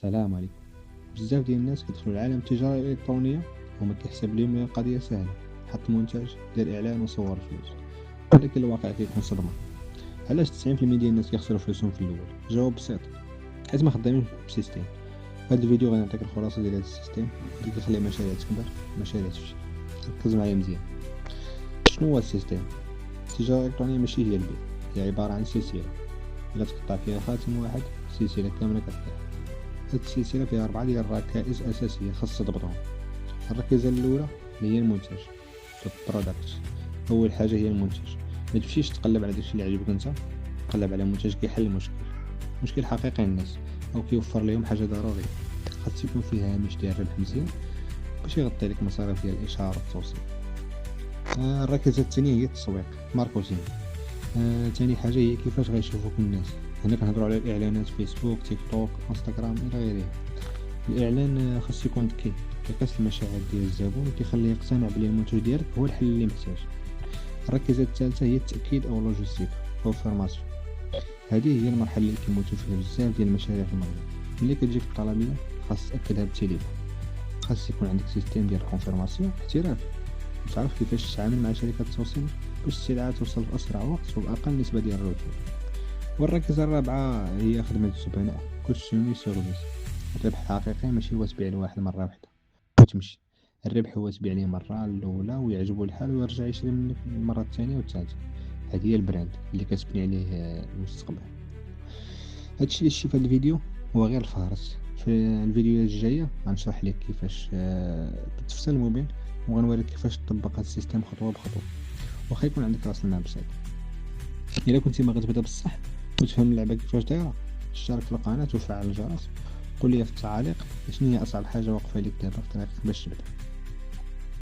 السلام عليكم. بزاف ديال الناس كيدخلوا لعالم التجارة الإلكترونية وما كيحسب ليهم القضية سهلة، حط منتج دير إعلان وصور فلوس، ولكن الواقع كيكون صدمة. علاش 90% ديال الناس كيخسروا فلوسهم في الأول؟ الجواب بسيط، حيت ما خدامين بسيستيم. في هذا الفيديو غنعطيك الخلاصة ديال هذا السيستيم اللي كيخلي المشاريع تكبر، المشاريع تفشل. ركز معايا مزيان. شنو هو السيستيم؟ التجارة الإلكترونية ماشي هي البيع، هي عبارة عن سلسلة، إلا تقطع فيها خاتم واحد السلسلة كاملة كتطيح. هاد السلسلة فيها 4 ديال الركائز أساسية خاص تضبطهم. الركيزة الأولى اللي هي المنتج، البرودكت. أول حاجة هي المنتج، ما تمشيش تقلب على داكشي اللي عجبك انت، تقلب على منتج كيحل مشكل حقيقي للناس أو كيوفر لهم حاجة ضرورية. خاص يكون فيها هامش ديال الربح مزيان باش يغطي لك مصاريف ديال الإشهار والتوصيل. الركيزة الثانية هي التسويق، ماركتينغ. تاني حاجة هي كيفاش غيشوفوك الناس. هنا كنهضروا على الإعلانات فيسبوك، تيك توك، انستغرام إلى غيرها. الإعلان خاص يكون ذكي، كيقيس المشاعر ديال الزبون وكيخليه يقتنع بلي المنتج ديالك هو الحل اللي محتاج. الركيزة الثالثة هي التأكيد أو لوجيستيك كونفيرماسيون. هذه هي المرحلة اللي كيموتوا فيها بزاف ديال المشاريع في المغرب. ملي كتجيك الطلبية خاص تأكدها بالتليفون، خاص يكون عندك سيستيم ديال كونفيرماسيون احترافي، تعرف كيفاش تتعامل مع شركة التوصيل باش السلعة توصل في أسرع وقت وبأقل نسبة ديال الرجوع. والركيزة الرابعة هي خدمة الزبناء، كوستيوني سيرفيس. الربح الحقيقي ماشي هو تبيع لواحد مرة واحدة وتمشي، الربح هو تبيع ليه مرة الأولى ويعجبو الحال ويرجع يشري منك المرة الثانية والثالثة. هذه هي البراند اللي كتبني عليه المستقبل. هادشي اللي شتي في هاد الفيديو هو غير الفهرس. في الفيديوهات الجاية غنشرح لك كيفاش تفصل الموبيل، وغنوريك كيفاش تطبق هاد السيستم خطوة بخطوة، واخا يكون عندك راس المال بسيط. الا كنتي ما غتبدا بالصح وتفهم اللعبه كيفاش دايره، اشترك في القناه وفعل الجرس. قول لي في التعاليق شنو هي اصعب حاجه واقفه لك دابا في طريقك باش تبدا.